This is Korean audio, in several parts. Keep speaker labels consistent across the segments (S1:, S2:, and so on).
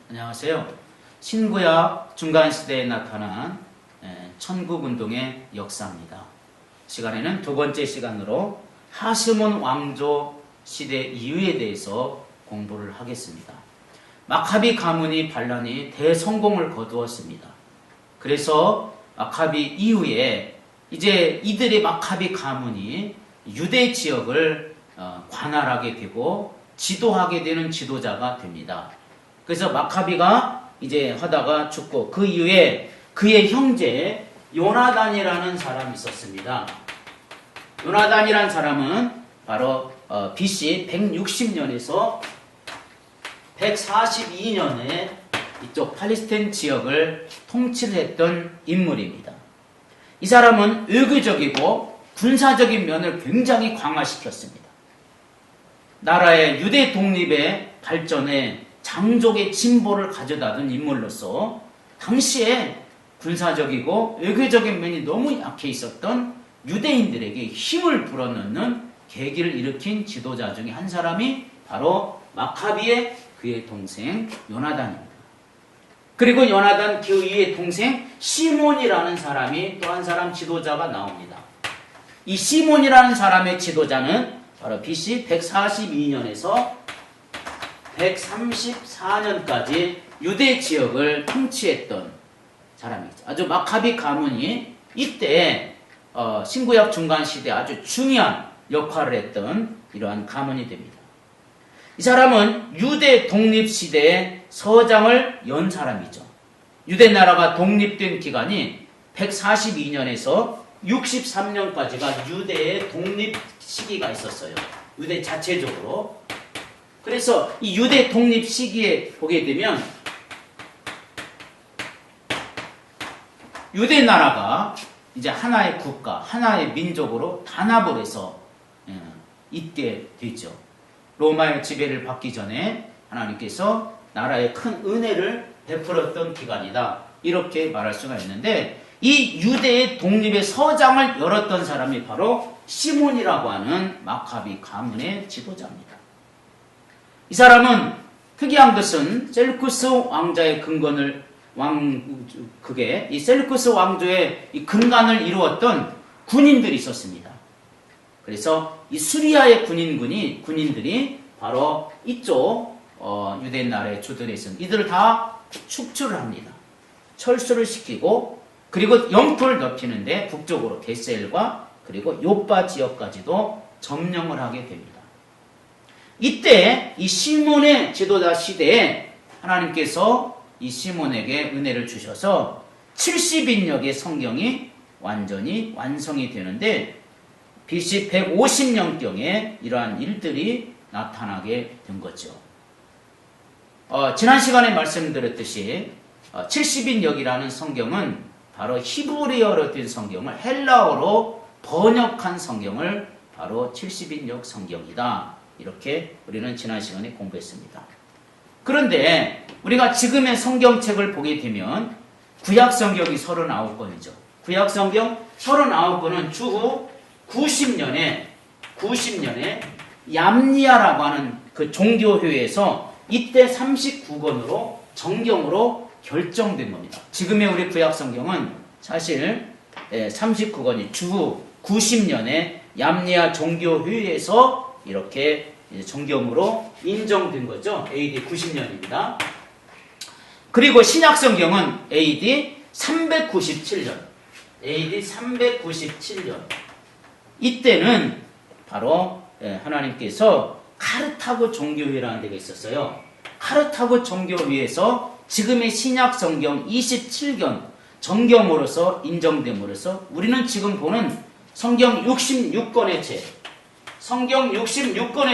S1: 안녕하세요. 신구약 중간시대에 나타난 천국운동의 역사입니다. 시간에는 두 번째 시간으로 하스몬 왕조 시대 이후에 대해서 공부를 하겠습니다. 마카비 가문이 반란이 대성공을 거두었습니다. 그래서 마카비 이후에 이제 이들의 마카비 가문이 유대 지역을 관할하게 되고 지도하게 되는 지도자가 됩니다. 그래서 마카비가 이제 하다가 죽고 그 이후에 그의 형제 요나단이라는 사람이 있었습니다. 요나단이라는 사람은 바로 BC 160년에서 142년에 이쪽 팔레스타인 지역을 통치했던 인물입니다. 이 사람은 외교적이고 군사적인 면을 굉장히 강화시켰습니다. 나라의 유대 독립의 발전에 장족의 진보를 가져다둔 인물로서 당시에 군사적이고 외교적인 면이 너무 약해 있었던 유대인들에게 힘을 불어넣는 계기를 일으킨 지도자 중에 한 사람이 바로 마카비의 그의 동생 요나단입니다. 그리고 요나단 그 위의 동생 시몬이라는 사람이 또 한 사람 지도자가 나옵니다. 이 시몬이라는 사람의 지도자는 바로 BC 142년에서 134년까지 유대 지역을 통치했던 사람이죠. 아주 마카비 가문이 이때 신구약 중간 시대에 아주 중요한 역할을 했던 이러한 가문이 됩니다. 이 사람은 유대 독립 시대의 서장을 연 사람이죠. 유대 나라가 독립된 기간이 142년에서 63년까지가 유대의 독립 시기가 있었어요. 유대 자체적으로. 그래서 이 유대 독립 시기에 보게 되면 유대 나라가 이제 하나의 국가, 하나의 민족으로 단합을 해서 있게 되죠. 로마의 지배를 받기 전에 하나님께서 나라에 큰 은혜를 베풀었던 기간이다. 이렇게 말할 수가 있는데 이 유대의 독립의 서장을 열었던 사람이 바로 시몬이라고 하는 마카비 가문의 지도자입니다. 이 사람은 특이한 것은 셀루쿠스 왕자의 이 셀루쿠스 왕조의 이 근간을 이루었던 군인들이 있었습니다. 그래서 이 수리아의 군인들이 바로 이쪽 유대 나라의 주들에 있었는 이들을 다 축출을 합니다. 철수를 시키고 그리고 영토를 넓히는데 북쪽으로 게셀과 그리고 요빠 지역까지도 점령을 하게 됩니다. 이때 이 시몬의 지도자 시대에 하나님께서 이 시몬에게 은혜를 주셔서 70인역의 성경이 완전히 완성이 되는데 BC 150년경에 이러한 일들이 나타나게 된 거죠. 지난 시간에 말씀드렸듯이 70인역이라는 성경은 바로 히브리어로 된 성경을 헬라어로 번역한 성경을 바로 70인역 성경이다. 이렇게 우리는 지난 시간에 공부했습니다. 그런데 우리가 지금의 성경책을 보게 되면 구약 성경이 39권이죠. 구약 성경 39권은 추후 90년에 얌니아라고 하는 그 종교회에서 이때 39권으로 정경으로 결정된 겁니다. 지금의 우리 구약 성경은 사실 39권이 추후 90년에 얌니아 종교회에서 이렇게 정경으로 인정된 거죠. AD 90년입니다. 그리고 신약 성경은 AD 397년. 이때는 바로 하나님께서 카르타고 종교회라는 데가 있었어요. 카르타고 종교회에서 지금의 신약 성경 27권 정경으로서 인정됨으로써 우리는 지금 보는 성경 66권의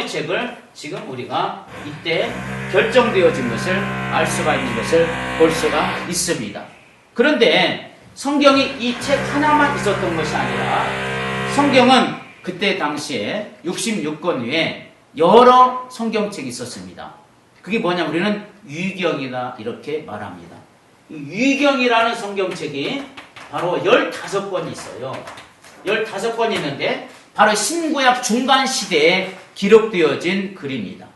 S1: 책을 지금 우리가 이때 결정되어진 것을 알 수가 있는 것을 볼 수가 있습니다. 그런데 성경이 이 책 하나만 있었던 것이 아니라 성경은 그때 당시에 66권 외에 여러 성경책이 있었습니다. 그게 뭐냐? 우리는 유경이다 이렇게 말합니다. 유경이라는 성경책이 바로 15권이 있어요. 15권이 있는데 바로 신구약 중간 시대에 기록되어진 글입니다.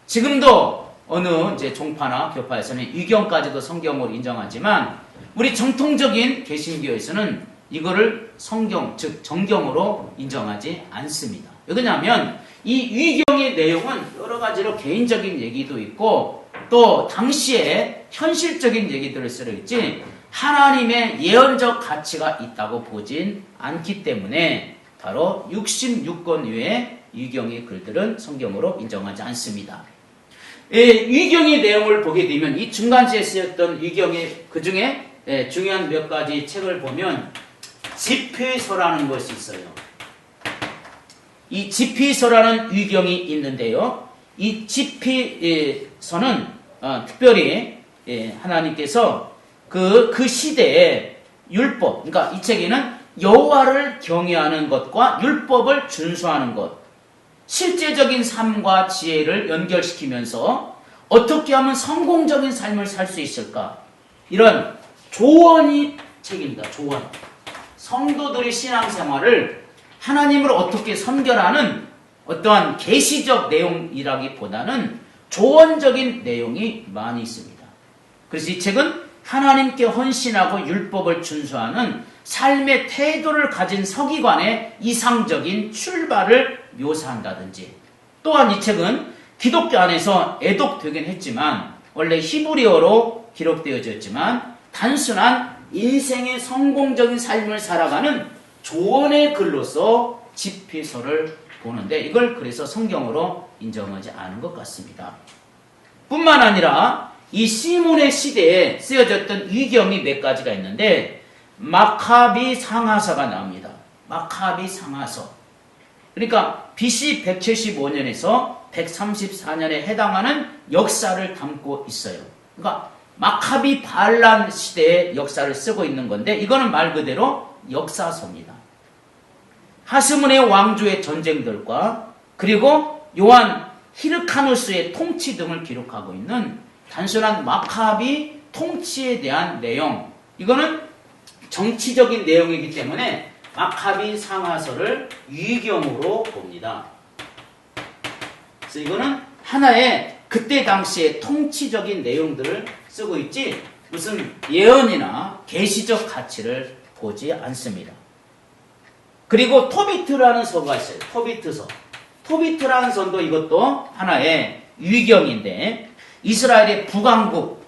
S1: 지금도 어느 이제 종파나 교파에서는 위경까지도 성경으로 인정하지만 우리 정통적인 개신교에서는 이거를 성경, 즉 정경으로 인정하지 않습니다. 왜냐하면 이 위경의 내용은 여러 가지로 개인적인 얘기도 있고 또 당시에 현실적인 얘기들을 쓰려 있지 하나님의 예언적 가치가 있다고 보진 않기 때문에 바로 66권 외의 위경의 글들은 성경으로 인정하지 않습니다. 위경의 내용을 보게 되면 이 중간시에 쓰였던 위경의 그 중에 중요한 몇 가지 책을 보면 집회서라는 것이 있어요. 이 집회서라는 위경이 있는데요. 이 집회서는 특별히 하나님께서 그 시대의 율법, 그러니까 이 책에는 여호와를 경외하는 것과 율법을 준수하는 것, 실제적인 삶과 지혜를 연결시키면서 어떻게 하면 성공적인 삶을 살 수 있을까? 이런 조언이 책입니다. 조언. 성도들의 신앙생활을 하나님을 어떻게 선결하는 어떠한 계시적 내용이라기보다는 조언적인 내용이 많이 있습니다. 그래서 이 책은 하나님께 헌신하고 율법을 준수하는 삶의 태도를 가진 서기관의 이상적인 출발을 묘사한다든지, 또한 이 책은 기독교 안에서 애독되긴 했지만 원래 히브리어로 기록되어졌지만 단순한 인생의 성공적인 삶을 살아가는 조언의 글로서 집회서를 보는데 이걸 그래서 성경으로 인정하지 않은 것 같습니다. 뿐만 아니라 이 시몬의 시대에 쓰여졌던 위경이 몇 가지가 있는데 마카비 상하서가 나옵니다. 마카비 상하서. 그러니까 BC 175년에서 134년에 해당하는 역사를 담고 있어요. 그러니까 마카비 반란 시대의 역사를 쓰고 있는 건데 이거는 말 그대로 역사서입니다. 하스문의 왕조의 전쟁들과 그리고 요한 히르카누스의 통치 등을 기록하고 있는 단순한 마카비 통치에 대한 내용, 이거는 정치적인 내용이기 때문에 마카비 상하서를 위경으로 봅니다. 그래서 이거는 하나의 그때 당시의 통치적인 내용들을 쓰고 있지 무슨 예언이나 계시적 가치를 보지 않습니다. 그리고 토비트라는 서가 있어요. 토비트서. 토비트라는 서도 이것도 하나의 위경인데 이스라엘의 북왕국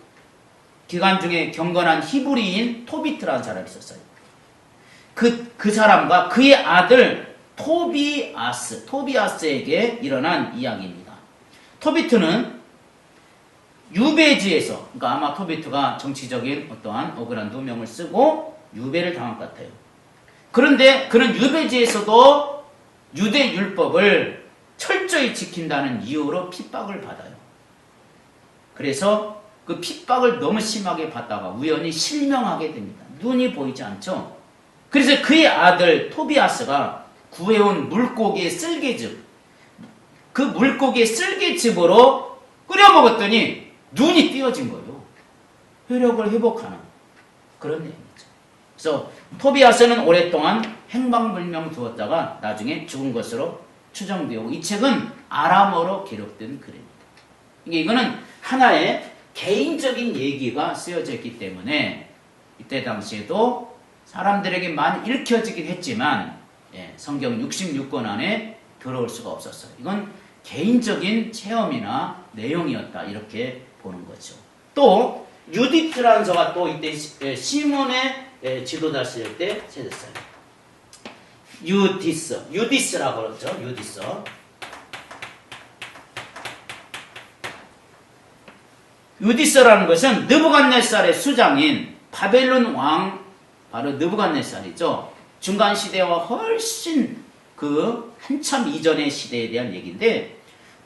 S1: 기간 중에 경건한 히브리인 토비트라는 사람이 있었어요. 그 사람과 그의 아들 토비아스에게 일어난 이야기입니다. 토비트는 유배지에서, 그러니까 아마 토비트가 정치적인 어떠한 억울한 누명을 쓰고 유배를 당한 것 같아요. 그런데 그는 유배지에서도 유대 율법을 철저히 지킨다는 이유로 핍박을 받아요. 그래서 그 핍박을 너무 심하게 받다가 우연히 실명하게 됩니다. 눈이 보이지 않죠? 그래서 그의 아들 토비아스가 구해온 물고기의 쓸개즙, 그 물고기의 쓸개즙으로 끓여 먹었더니 눈이 띄어진 거예요. 효력을 회복하는 그런 내용이죠. 그래서 토비아스는 오랫동안 행방불명 두었다가 나중에 죽은 것으로 추정되고 이 책은 아람어로 기록된 글입니다. 이거는 하나의 개인적인 얘기가 쓰여져 있기 때문에 이때 당시에도 사람들에게 많이 읽혀지긴 했지만 성경 66권 안에 들어올 수가 없었어요. 이건 개인적인 체험이나 내용이었다 이렇게 보는 거죠. 또 유디스라는 서가 또 이때 시몬의 지도자 시절 때 세졌어요. 유디스라고 그러죠. 유디스. 유디스라는 것은 느부갓네살의 수장인 바벨론 왕 바로 느부갓네살이죠. 중간 시대와 훨씬 한참 이전의 시대에 대한 얘기인데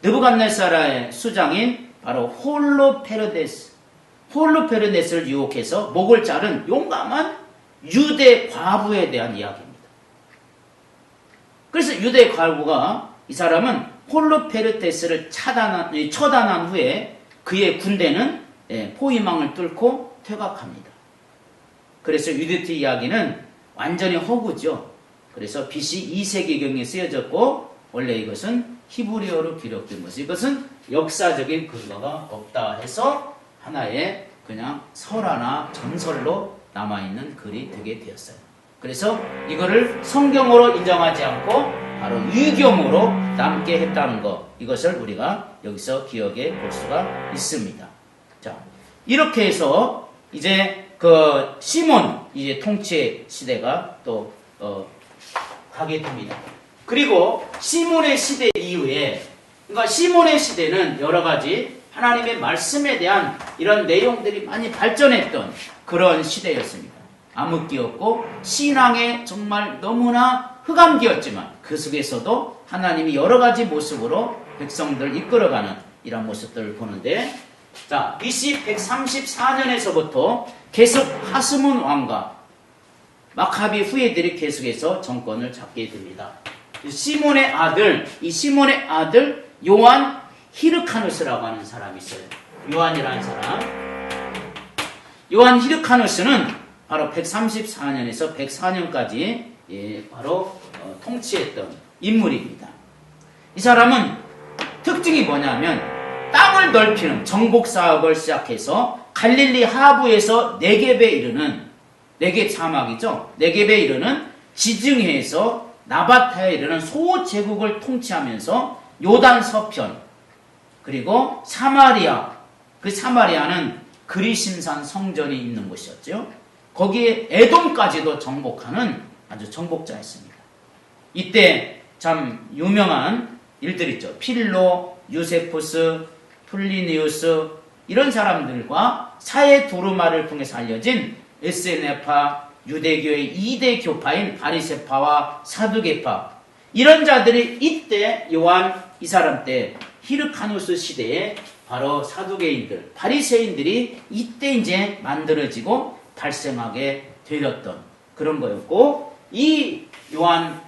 S1: 느부갓네살의 수장인 바로 홀로페르네스를 유혹해서 목을 자른 용감한 유대 과부에 대한 이야기입니다. 그래서 유대 과부가 이 사람은 홀로페르테스를 처단한 후에 그의 군대는 포위망을 뚫고 퇴각합니다. 그래서 유디트 이야기는 완전히 허구죠. 그래서 BC 2세기경에 쓰여졌고 원래 이것은 히브리어로 기록된 것이 이것은 역사적인 근거가 없다 해서 하나의 그냥 설화나 전설로 남아있는 글이 되게 되었어요. 그래서 이거를 성경으로 인정하지 않고 바로 유경으로 남게 했다는 것, 이것을 우리가 여기서 기억해 볼 수가 있습니다. 자, 이렇게 해서 이제 그 시몬 이제 통치 시대가 또 가게 됩니다. 그리고 시몬의 시대 이후에, 그러니까 시몬의 시대는 여러 가지 하나님의 말씀에 대한 이런 내용들이 많이 발전했던 그런 시대였습니다. 암흑기였고 신앙에 정말 너무나 흑암기였지만 그 속에서도 하나님이 여러 가지 모습으로 백성들을 이끌어가는 이런 모습들을 보는데, 자, BC 134년에서부터 계속 하스몬 왕과 마카비 후예들이 계속해서 정권을 잡게 됩니다. 시몬의 아들, 이 시몬의 아들 요한 히르카누스라고 하는 사람이 있어요. 요한이라는 사람. 요한 히르카누스는 바로 134년에서 104년까지 바로 통치했던 인물입니다. 이 사람은 특징이 뭐냐면 땅을 넓히는 정복 사업을 시작해서 갈릴리 하부에서 네겝에 이르는, 네겝 사막이죠. 네겝에 이르는 지증해에서 나바타에 이르는 소제국을 통치하면서 요단 서편, 그리고 사마리아, 그 사마리아는 그리심산 성전이 있는 곳이었죠. 거기에 에돔까지도 정복하는 아주 정복자였습니다. 이때 참 유명한 일들 있죠. 필로, 유세푸스, 플리니우스, 이런 사람들과 사회 두루마를 통해서 알려진 에스에네파, 유대교의 2대 교파인 바리새파와 사두개파, 이런 자들이 이때 요한 이 사람 때 히르카누스 시대에 바로 사두개인들, 바리새인들이 이때 이제 만들어지고 발생하게 되었던 그런 거였고, 이 요한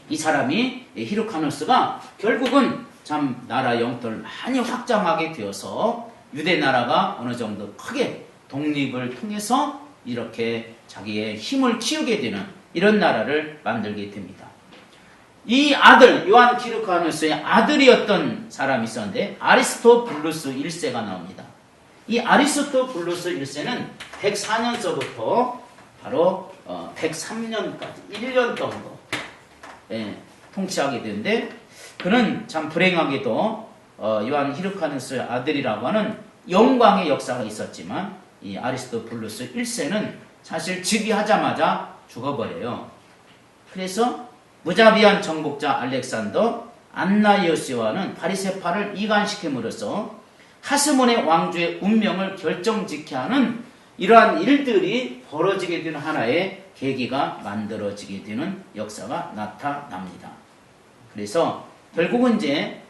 S1: 이 사람이 히르카누스가 결국은 참 나라 영토를 많이 확장하게 되어서 유대 나라가 어느 정도 크게 독립을 통해서 이렇게 자기의 힘을 키우게 되는 이런 나라를 만들게 됩니다. 이 아들, 요한 히르카누스의 아들이었던 사람이 있었는데 아리스토블루스 1세가 나옵니다. 이 아리스토블루스 1세는 104년서부터 바로 103년까지 1년 정도 통치하게 되는데, 그는 참 불행하게도 요한 히르카누스의 아들이라고 하는 영광의 역사가 있었지만 이 아리스토블루스 1세는 사실 즉위하자마자 죽어버려요. 그래서 무자비한 정복자 알렉산더 안나이오스와는 바리새파를 이간시킴으로써 하스몬의 왕조의 운명을 결정짓게 하는 이러한 일들이 벌어지게 되는 하나의 계기가 만들어지게 되는 역사가 나타납니다. 그래서 결국은 이제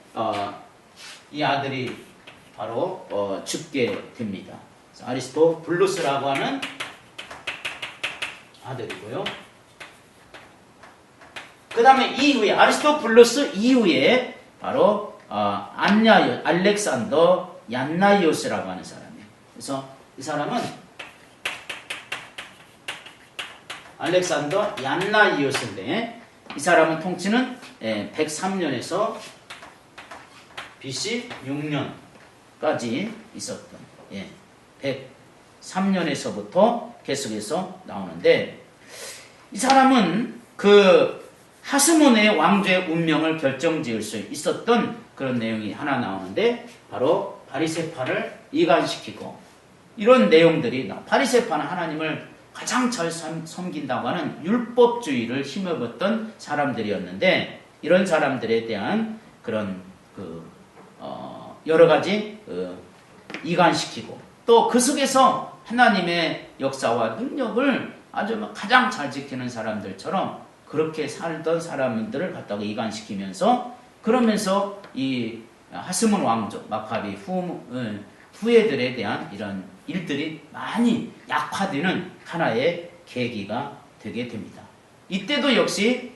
S1: 이 아들이 바로 죽게 됩니다. 아리스토블루스라고 하는 아들이고요. 그 다음에 이후에 아리스토블루스 이후에 바로 알렉산더 얀나이오스라고 하는 사람이에요. 그래서 이 사람은 알렉산더 얀나이오스인데, 이 사람은 통치는 103년에서 BC 6년까지 있었던 103년에서부터 계속해서 나오는데, 이 사람은 그 하스몬의 왕조의 운명을 결정지을 수 있었던 그런 내용이 하나 나오는데, 바로 바리새파를 이간시키고 이런 내용들이 바리새파는 하나님을 가장 잘 섬긴다고 하는 율법주의를 힘입었던 사람들이었는데, 이런 사람들에 대한 그런 여러 가지 이간시키고 또 그 속에서 하나님의 역사와 능력을 아주 가장 잘 지키는 사람들처럼 그렇게 살던 사람들을 갖다가 이간시키면서, 그러면서 이 하스몬 왕족 마카비 후예들에 대한 이런 일들이 많이 약화되는 하나의 계기가 되게 됩니다. 이때도 역시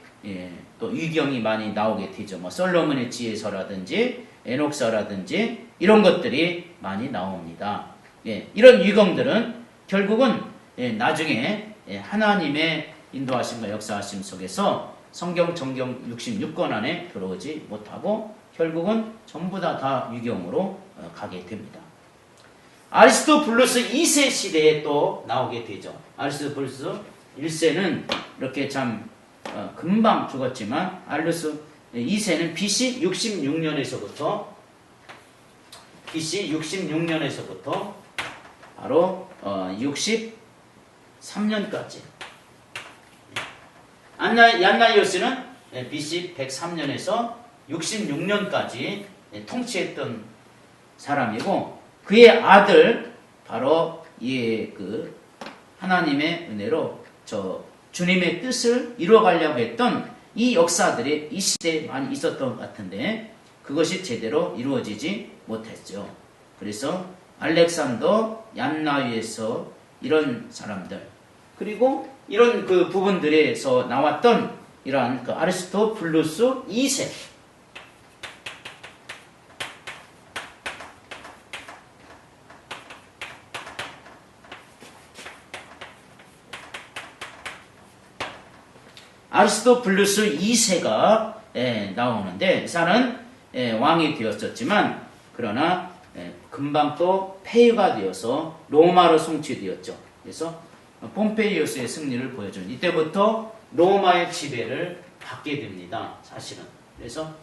S1: 또 위경이 많이 나오게 되죠. 뭐 솔로몬의 지혜서라든지 에녹서라든지 이런 것들이 많이 나옵니다. 이런 위경들은 결국은 나중에 하나님의 인도하심과 역사하심 속에서 성경 정경 66권 안에 들어오지 못하고 결국은 전부 다 유경으로 가게 됩니다. 아리스토블루스 2세 시대에 또 나오게 되죠. 아리스토블루스 1세는 이렇게 참 금방 죽었지만 아리스토 2세는 BC 66년에서부터 바로 63년까지 얀나이오스는 BC 103년에서 66년까지 통치했던 사람이고 그의 아들 바로 그 하나님의 은혜로 주님의 뜻을 이루어가려고 했던 이 역사들이 이 시대에 많이 있었던 것 같은데 그것이 제대로 이루어지지 못했죠. 그래서 알렉산더, 얀나이에서 이런 사람들 그리고 이런 그 부분들에서 나왔던 이러한 그 아리스토블루스 2세 아리스토블루스 2세가 나오는데 이 사람은 왕이 되었었지만 그러나 금방 또 폐위가 되어서 로마로 송치되었죠. 그래서 폼페이우스의 승리를 보여준 이때부터 로마의 지배를 받게 됩니다. 사실은. 그래서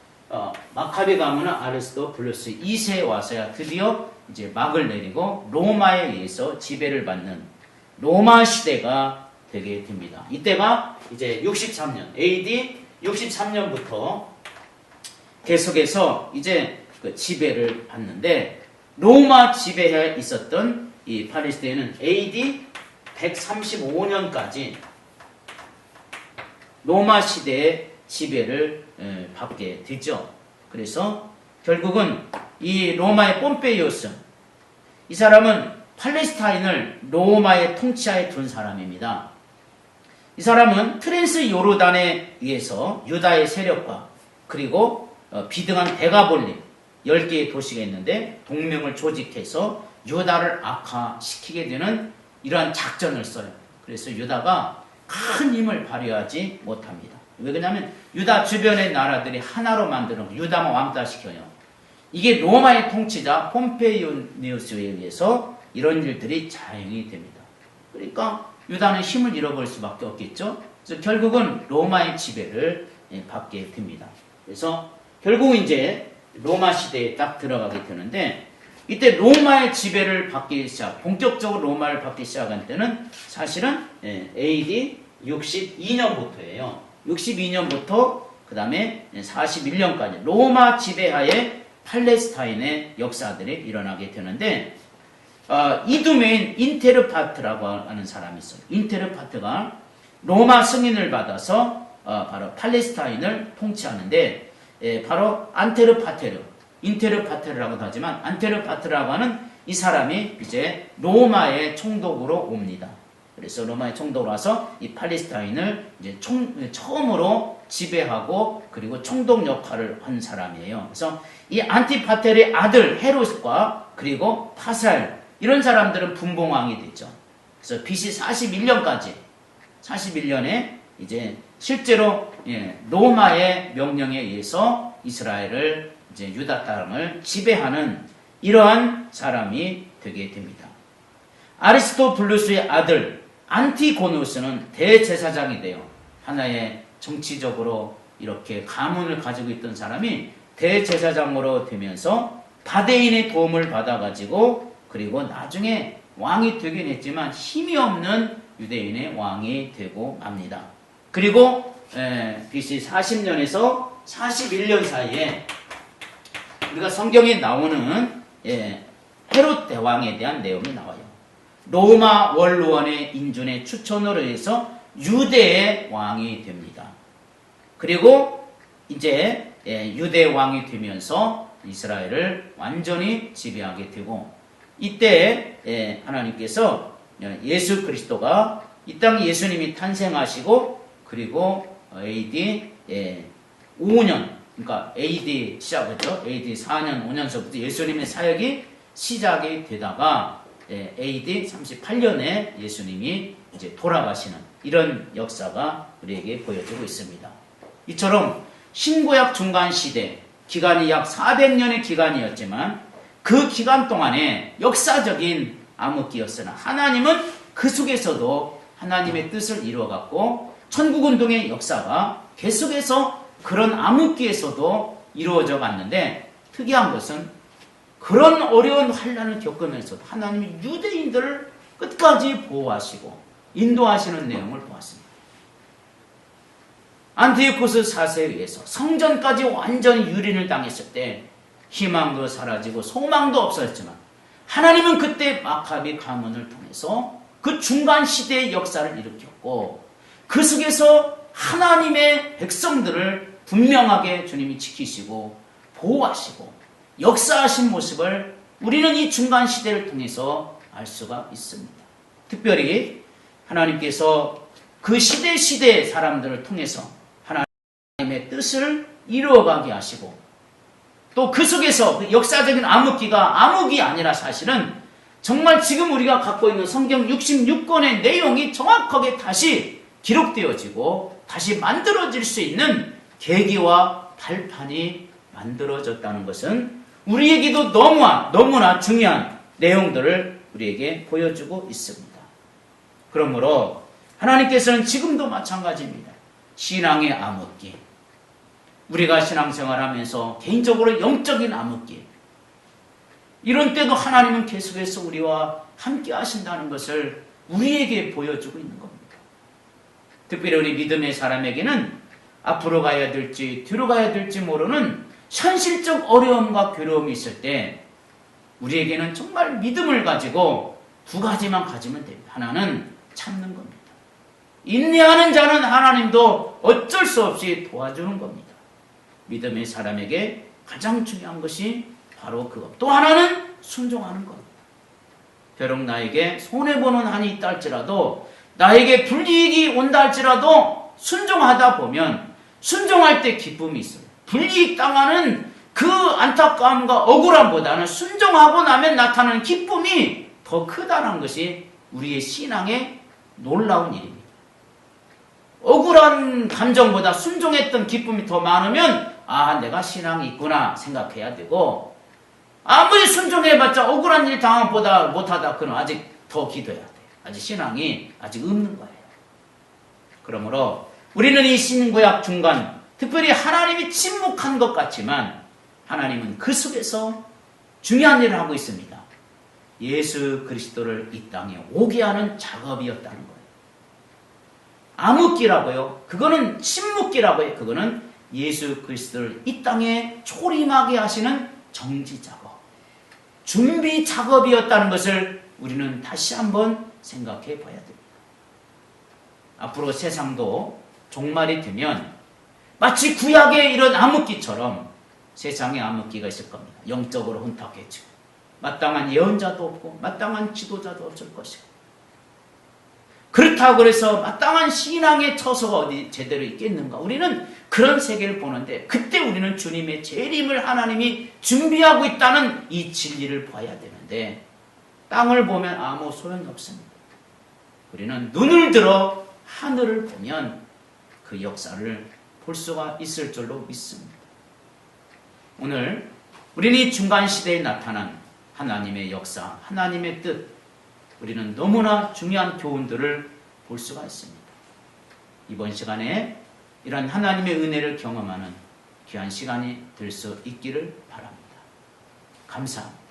S1: 마카비 가문은 아리스토블루스 2세에 와서야 드디어 이제 막을 내리고 로마에 의해서 지배를 받는 로마 시대가 되게 됩니다. 이때가 이제 63년, AD 63년부터 계속해서 이제 그 지배를 받는데 로마 지배하에 있었던 이 팔레스타인은 AD 135년까지 로마 시대의 지배를 받게 되죠. 그래서 결국은 이 로마의 폼페이오스 이 사람은 팔레스타인을 로마의 통치하에 둔 사람입니다. 이 사람은 트랜스 요르단에 의해서 유다의 세력과 그리고 비등한 데가볼림 10개의 도시가 있는데 동맹을 조직해서 유다를 악화시키게 되는 이러한 작전을 써요. 그래서 유다가 큰 힘을 발휘하지 못합니다. 왜 그러냐면 유다 주변의 나라들이 하나로 만드는 유다만 왕따시켜요. 이게 로마의 통치자 폼페이오니우스에 의해서 이런 일들이 자행이 됩니다. 그러니까 유다는 힘을 잃어버릴 수밖에 없겠죠. 그래서 결국은 로마의 지배를 받게 됩니다. 그래서 결국 이제 로마 시대에 딱 들어가게 되는데 이때 로마의 지배를 받기 시작, 본격적으로 로마를 받기 시작한 때는 사실은 AD 62년부터예요. 62년부터 그 다음에 41년까지 로마 지배하에 팔레스타인의 역사들이 일어나게 되는데 이두메인 인테르파트라고 하는 사람이 있어요. 인테르파트가 로마 승인을 받아서 바로 팔레스타인을 통치하는데 바로 인테르파테르라고도 하지만 안테르파트라고 하는 이 사람이 이제 로마의 총독으로 옵니다. 그래서 로마의 총독으로 와서 이 팔레스타인을 이제 처음으로 지배하고 그리고 총독 역할을 한 사람이에요. 그래서 이 안티파테르의 아들 헤롯과 그리고 파살 이런 사람들은 분봉왕이 됐죠. 그래서 BC 41년에 이제 실제로 로마의 명령에 의해서 이스라엘을 이제 유다 땅을 지배하는 이러한 사람이 되게 됩니다. 아리스토블루스의 아들 안티고누스는 대제사장이 돼요. 하나의 정치적으로 이렇게 가문을 가지고 있던 사람이 대제사장으로 되면서 바데인의 도움을 받아가지고 그리고 나중에 왕이 되긴 했지만 힘이 없는 유대인의 왕이 되고 맙니다. 그리고 BC 40년에서 41년 사이에 우리가 성경에 나오는 헤롯 대왕에 대한 내용이 나와요. 로마 원로원의 인준의 추천으로 해서 유대의 왕이 됩니다. 그리고 이제 유대 왕이 되면서 이스라엘을 완전히 지배하게 되고 이때 하나님께서 예수 그리스도가 이 땅 예수님이 탄생하시고 그리고 AD 5년 그러니까 AD 시작했죠. AD 4년 5년서부터 예수님의 사역이 시작이 되다가 AD 38년에 예수님이 이제 돌아가시는 이런 역사가 우리에게 보여주고 있습니다. 이처럼 신구약 중간 시대, 기간이 약 400년의 기간이었지만 그 기간 동안에 역사적인 암흑기였으나 하나님은 그 속에서도 하나님의 뜻을 이루어갔고 천국운동의 역사가 계속해서 그런 암흑기에서도 이루어져 갔는데 특이한 것은 그런 어려운 환난을 겪으면서도 하나님이 유대인들을 끝까지 보호하시고 인도하시는 내용을 보았습니다. 안티오코스 4세에 의해서 성전까지 완전히 유린을 당했을 때 희망도 사라지고 소망도 없었지만 하나님은 그때 마카비 가문을 통해서 그 중간 시대의 역사를 일으켰고 그 속에서 하나님의 백성들을 분명하게 주님이 지키시고 보호하시고 역사하신 모습을 우리는 이 중간 시대를 통해서 알 수가 있습니다. 특별히 하나님께서 그 시대 사람들을 통해서 하나님의 뜻을 이루어가게 하시고 또 그 속에서 그 역사적인 암흑기가 암흑이 아니라 사실은 정말 지금 우리가 갖고 있는 성경 66권의 내용이 정확하게 다시 기록되어지고 다시 만들어질 수 있는 계기와 발판이 만들어졌다는 것은 우리에게도 너무나 중요한 내용들을 우리에게 보여주고 있습니다. 그러므로 하나님께서는 지금도 마찬가지입니다. 신앙의 암흑기, 우리가 신앙생활하면서 개인적으로 영적인 암흑기, 이런 때도 하나님은 계속해서 우리와 함께 하신다는 것을 우리에게 보여주고 있는 겁니다. 특별히 우리 믿음의 사람에게는 앞으로 가야 될지 뒤로 가야 될지 모르는 현실적 어려움과 괴로움이 있을 때 우리에게는 정말 믿음을 가지고 두 가지만 가지면 됩니다. 하나는 참는 겁니다. 인내하는 자는 하나님도 어쩔 수 없이 도와주는 겁니다. 믿음의 사람에게 가장 중요한 것이 바로 그것. 또 하나는 순종하는 겁니다. 비록 나에게 손해보는 한이 있다 할지라도 나에게 불이익이 온다 할지라도 순종하다 보면 순종할 때 기쁨이 있어요. 불이익 당하는 그 안타까움과 억울함보다는 순종하고 나면 나타나는 기쁨이 더 크다는 것이 우리의 신앙의 놀라운 일입니다. 억울한 감정보다 순종했던 기쁨이 더 많으면 내가 신앙이 있구나 생각해야 되고 아무리 순종해봤자 억울한 일 당한 보다 못하다 그럼 아직 더 기도해야 돼요. 아직 신앙이 아직 없는 거예요. 그러므로 우리는 이 신구약 중간 특별히 하나님이 침묵한 것 같지만 하나님은 그 속에서 중요한 일을 하고 있습니다. 예수 그리스도를 이 땅에 오게 하는 작업이었다는 거예요. 암흑기라고요. 그거는 침묵기라고요. 그거는 예수 그리스도를 이 땅에 초림하게 하시는 정지 작업, 준비 작업이었다는 것을 우리는 다시 한번 생각해 봐야 됩니다. 앞으로 세상도 종말이 되면 마치 구약의 이런 암흑기처럼 세상에 암흑기가 있을 겁니다. 영적으로 혼탁해지고 마땅한 예언자도 없고 마땅한 지도자도 없을 것이고 그렇다고 해서 마땅한 신앙의 처소가 어디 제대로 있겠는가? 우리는 그런 세계를 보는데 그때 우리는 주님의 재림을 하나님이 준비하고 있다는 이 진리를 봐야 되는데 땅을 보면 아무 소용이 없습니다. 우리는 눈을 들어 하늘을 보면 그 역사를 볼 수가 있을 줄로 믿습니다. 오늘 우리는 이 중간 시대에 나타난 하나님의 역사, 하나님의 뜻, 우리는 너무나 중요한 교훈들을 볼 수가 있습니다. 이번 시간에 이런 하나님의 은혜를 경험하는 귀한 시간이 될 수 있기를 바랍니다. 감사합니다.